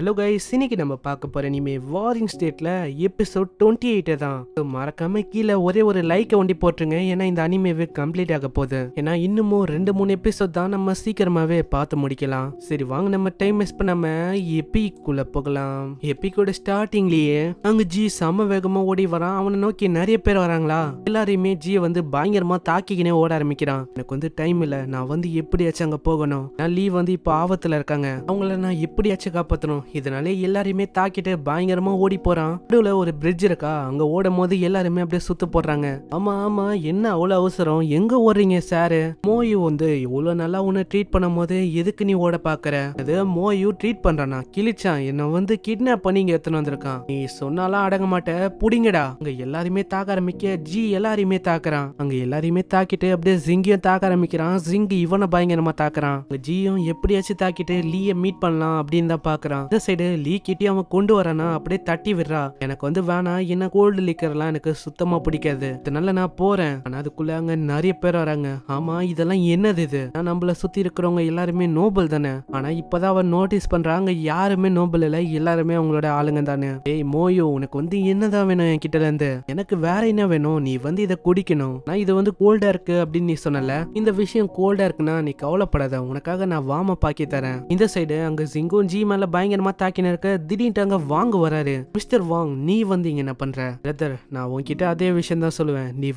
Hello guys, இன்னைக்கு நம்ம பார்க்க போற இனிமே வாரிங் ஸ்டேட்ல எபிசோட் 28 தான். மறக்காம கீழே ஒரே ஒரு லைக்கை ஒண்டி போட்டுருங்க. ஏன்னா இந்த அனிமேவே கம்ப்ளீட் ஆக போகுது. ஏன்னா இன்னமும் 2-3 எபிசோட் தான் நம்ம சீக்கிரமாவே பார்த்து முடிக்கலாம். சரி வாங்க, நம்ம டைம் வேஸ்ட் பண்ணாம எபிக்குள்ள போகலாம். எபிக்கோட ஸ்டார்டிங்லயே அங்க ஜி செம வேகமா ஓடி வரான். அவனை நோக்கி நிறைய பேர் வராங்களா. எல்லாரையுமே ஜி பயங்கரமா தாக்கிக்கினே ஓட ஆரம்பிக்கிறான். எனக்கு டைம் இல்ல, நான் எப்படியாச்சும் அங்க போகணும். நான் லீவ் இப்ப ஆபத்துல இருக்காங்க, அவங்கள நான் எப்படியாச்சும் காப்பாத்தணும். இதனால எல்லாரையுமே தாக்கிட்டு பயங்கரமா ஓடி போறான். நடுவுல ஒரு பிரிட்ஜ் இருக்கா, அங்க ஓடும் போது எல்லாருமே அப்படியே சுத்து போடுறாங்க. ஆமா ஆமா, என்ன அவ்வளவு அவசரம், எங்க ஓடுறீங்க சாரு? மோயு இவ்வளவு நல்லா உன்னை ட்ரீட் பண்ணும் போது எதுக்கு நீ ஓட பாக்குற? அது மோயு ட்ரீட் பண்றானா? கிழிச்சான் என்ன கிட்னாப் பண்ணி இங்க எடுத்துன்னு வந்திருக்கான். நீ சொன்னாலாம் அடங்க மாட்ட, புடிங்கடா. அங்க எல்லாருமே தாக்க ஆரம்பிக்க ஜி எல்லாரையுமே தாக்குறான். அங்க எல்லாரையுமே தாக்கிட்டு அப்படியே ஜிங்கியும் தாக்க ஆரம்பிக்கிறான். ஜிங்கி இவனை பயங்கரமா தாக்குறான். ஜியும் எப்படியாச்சும் தாக்கிட்டு லீய மீட் பண்ணலாம் அப்படின்னு தான் பாக்குறான். இந்த சைடு லீ கிட்டி அவன் கொண்டு வரானா, அப்படியே தட்டி விடுறா. எனக்கு வேணாம், என்ன கோல்டு லிக்கர்லாம் எனக்கு சுத்தமா பிடிக்காது, இதனால நான் போறேன். ஆனா அதுக்குள்ள அங்க நிறைய பேர் வராங்க. ஆமா இதெல்லாம் என்னது இது? நம்மள சுத்தி இருக்கிறவங்க எல்லாருமே நோபல் தானே. ஆனா இப்பதான் அவன் நோட்டீஸ் பண்றாங்க யாருமே நோபல் இல்ல, எல்லாருமே அவங்களோட ஆளுங்க தானே. ஏய் மோயோ, உனக்கு என்னதான் வேணும் என் கிட்ட இருந்து? எனக்கு வேற என்ன வேணும்? நீ இதை குடிக்கணும். நான் இது கோல்டா இருக்கு அப்படின்னு நீ சொன்னல, இந்த விஷயம் கோல்டா இருக்குன்னா நீ கவலைப்படாத, உனக்காக நான் வாம பாக்கி தரேன். இந்த சைடு அங்க ஜிங்கும் ஜி மேல பயங்கரமா தாக்கின இருக்க. திடீர்னு அங்க வாங்க வராரு. மிஸ்டர் வாங், நீ இங்க என்ன பண்ற? பிரதர், நான் உன்கிட்ட அதே விஷயம் தான் சொல்லுவேன். நீ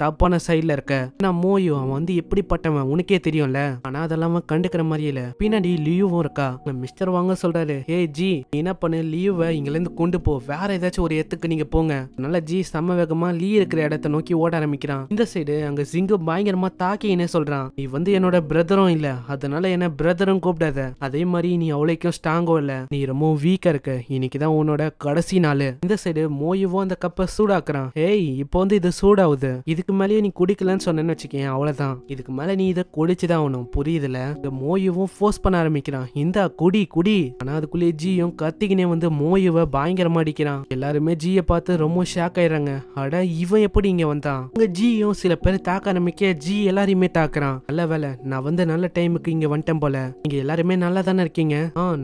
தப்பான சைட்ல இருக்க. நான் மோயோ, அவன் எப்படிப்பட்டவன் உனக்கே தெரியும்ல. ஆனா அதெல்லாம் கண்டுக்கிற மாதிரி இல்ல. பின்னாடி லியூவும் இருக்கா. மிஸ்டர் வாங்க சொல்றாரு, ஹே ஜி, நீ என்ன பண்ணு, லியூவை இங்கல இருந்து கொண்டு போ, வேற ஏதாச்சும் ஒரு இடத்துக்கு நீங்க போங்க. அதனால ஜி செம்ம வேகமா லீ இருக்கிற இடத்தை நோக்கி ஓட ஆரம்பிக்கிறான். இந்த சைடு அங்க ஜிங்கு பயங்கரமா தாக்கினே சொல்றான், நீ என்னோட பிரதரும் இல்ல, அதனால என்ன பிரதரும் கூப்பிடாத. அதே மாதிரி நீ அவ்வளோக்கும் ஸ்ட்ராங்கோ இல்ல, நீ ரொம்ப வீக்கா இருக்க. இன்னைக்குதான் உன்னோட கடைசி நாள். இந்த சைடு மோயுவும் அந்த கப்பை சூடாக்குறான். ஏய் இப்போ இது சூடாகுது, இதுக்கு மேலேயே நீ குடிக்கலன்னு சொன்னேன்னு வச்சுக்கேன், அவ்வளவுதான். இதுக்கு மேல நீ இதை குடிச்சுதான் ஆகணும், புரியுதுல? இந்த மோயுவும் ஃபோர்ஸ் பண்ண ஆரம்பிக்கிறான், இந்த குடி குடி. ஆனா அதுக்குள்ளே ஜியும் கத்திக்கினே மோயுவை பயங்கரமா அடிக்கிறான். எல்லாருமே ஜியை பார்த்து ரொம்ப ஷாக் ஆயிடுறாங்க. அட இவன் எப்படி இங்க வந்தான்? அங்க ஜியும் சில பேர் தாக்க ஆரம்பிக்க ஜி எல்லாரையுமே தாக்குறான். நல்ல வேலை, நான் நல்ல டைமுக்கு இங்க வந்துட்டேன் போல. நீங்க எல்லாருமே நல்லா தானே இருக்கீங்க?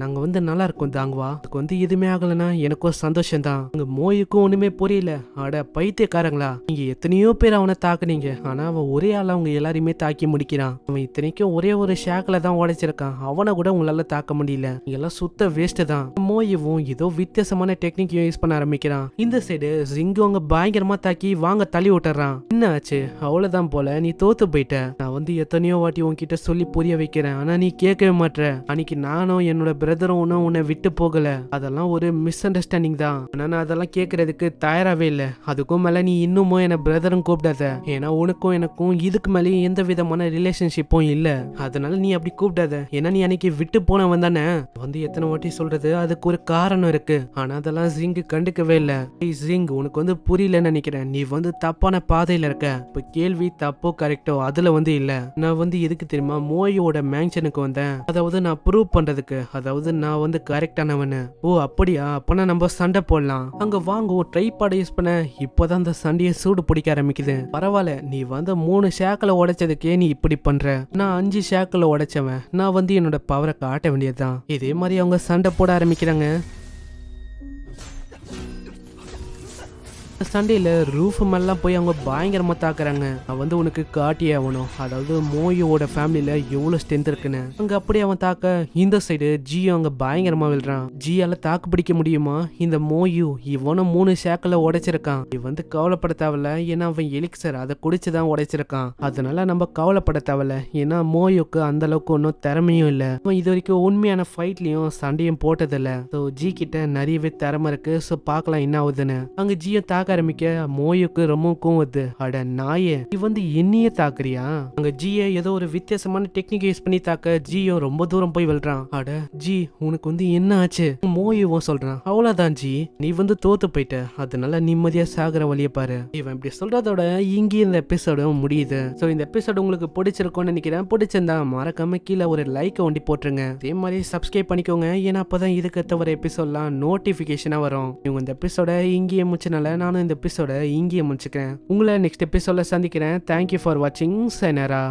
நாங்க நல்லா இருக்கோம் தாங்குவா. அதுக்கு எதுவுமே ஆகலன்னா எனக்கும் சந்தோஷம் தான். அங்க மோயுக்கும் ஒண்ணுமே புரியல. அட பைத்தியக்காரங்களா, நீங்க எத்தனையோ பேர் அவனை தாக்குனீங்க, ஆனா அவன் ஒரே ஆளா அவங்க எல்லாரையுமே தாக்கி முடிக்கிறான். அவன் இத்தனைக்கும் ஒரே ஒரு ஷாக்ல தான் உடைச்சிருக்கான், அவனை கூட உங்களால தாக்க முடியல. நீங்க எல்லாம் சுத்த வேஸ்ட் தான். மோயுவும் ஏதோ வித்தியாசமான டெக்னிக் யூஸ் பண்ண ஆரம்பிக்கிறான். இந்த சைடு ஜிங்கு அவங்க பயங்கரமா தாக்கி வாங்க தள்ளி விட்டுறான். என்ன ஆச்சு? அவ்வளவுதான் போல, நீ தோத்து போயிட்ட. நான் எத்தனையோ வாட்டி உன்கிட்ட சொல்லி புரிய வைக்கிறேன், ஆனா நீ கேட்கவே மாட்ற. அன்னைக்கு நானும் என்னோட பிரதரும் உன்னை விட்டு போகல, அதெல்லாம் ஒரு மிஸ் அண்டர்ஸ்டாண்டிங் தான். ஆனா நான் அதெல்லாம் கேட்கறதுக்கு தயாராவே இல்ல. அதுக்கும் மேல நீ இன்னமும் என்ன பிரதரும் கூப்பிடாத, ஏன்னா உனக்கும் எனக்கும் இதுக்கு மேலே எந்த விதமான ரிலேஷன்ஷிப்பும் இல்ல. அதனால நீ அப்படி கூப்பிடாத. ஏன்னா நீ அன்னைக்கு விட்டு போனவன் தானே. எத்தனை வாட்டி சொல்றது, அதுக்கு ஒரு காரணம் இருக்கு. ஆனா அதெல்லாம் ஜிங்கு கண்டுக்கவே இல்ல. ஜிங், உனக்கு புரியலன்னு நினைக்கிறேன். நீ தப்பான பாதையில இருக்க. இப்ப கேள்வி தப்போ கரெக்டோ அதுல இல்ல. நான் எதுக்கு தெரியுமா மோயோட மேன்ஷனுக்கு வந்தேன், அதாவது நான் ப்ரூவ் பண்றதுக்கு, அதாவது நான் கரெக்டானவனு. ஓ அப்படியா, அப்பனா நம்ம சண்டை போடலாம். அங்க வாங்குவோம் ட்ரைபாட யூஸ் பண்ண. இப்பதான் அந்த சண்டையை சூடு பிடிக்க ஆரம்பிக்குது. பரவாயில்ல, நீ 3 ஷேக்களை உடைச்சதுக்கே நீ இப்படி பண்ற. நான் 5 ஷேக்களை உடைச்சவன். நான் என்னோட பவரை காட்ட வேண்டியதுதான். இதே மாதிரி அவங்க சண்டை போட ஆரம்பிக்கிறாங்க. சண்டையில ரூஃப் மேலாம் போய் அவங்க பயங்கரமா தாக்குறாங்க. அவன் உனக்கு காட்டியே ஆகணும், அதாவது மோயோட ஃபேமிலியில எவ்வளவு ஸ்ட்ரென்த் இருக்குன்னு. அங்க அப்படியே அவன் தாக்க இந்த சைடு ஜியோ அங்க பயங்கரமா விழுறான். ஜியால தாக்கு பிடிக்க முடியுமா? இந்த மோயு இவனும் 3 ஷேக்களை உடைச்சிருக்கான். இவன் கவலைப்பட தேவையில்ல, ஏன்னா அவன் எலிக்சர் அதை குடிச்சுதான் உடைச்சிருக்கான். அதனால நம்ம கவலைப்பட தேவையில்ல, ஏன்னா மோயோக்கு அந்த அளவுக்கு ஒன்னும் திறமையும் இல்ல. அவன் இது வரைக்கும் உண்மையான ஃபைட்லயும் சண்டையும் போட்டதில்ல. ஜி கிட்ட நிறையவே திறமை இருக்கு. சோ பாக்கலாம் என்ன ஆகுதுன்னு. அங்க ஜியோ தாக்க ஆரம்பிக்க மோயுக்கு ரொம்ப கோவம். அட நாயே, நீ என்னையே தாக்குறியா? அங்க ஜியை ஏதோ ஒரு வித்தியாசமான டெக்னிக் யூஸ் பண்ணி தாக்க ஜியோ ரொம்ப தூரம் போய் விழுறான். அட ஜி, உனக்கு என்ன ஆச்சு? மோயுவும் சொல்றான், அவ்வளவுதான் ஜி, நீ தோத்து போயிட்ட, அதனால நிம்மதியா சாகுற வழிய பாரு. இவன் இப்படி சொல்றதோட இங்கே இந்த எபிசோட முடியுது. சோ இந்த எபிசோடு உங்களுக்கு பிடிச்சிருக்கும்னு நினைக்கிறேன். பிடிச்சிருந்தா மறக்காம கீழே ஒரு லைக் ஒண்டி போட்டுருங்க. அதே மாதிரி சப்ஸ்கிரைப் பண்ணிக்கோங்க, ஏன்னா அப்பதான் இதுக்கு தவிர எபிசோட்லாம் நோட்டிபிகேஷனா வரும். இவங்க இந்த எபிசோட இங்கேயே முடிச்சனால நானும் இந்த எபிசோட இங்கேயே முடிச்சுக்கிறேன். உங்களை நெக்ஸ்ட் எபிசோட்ல சந்திக்கிறேன். தேங்க்யூ ஃபார் வாட்சிங். சைனரா.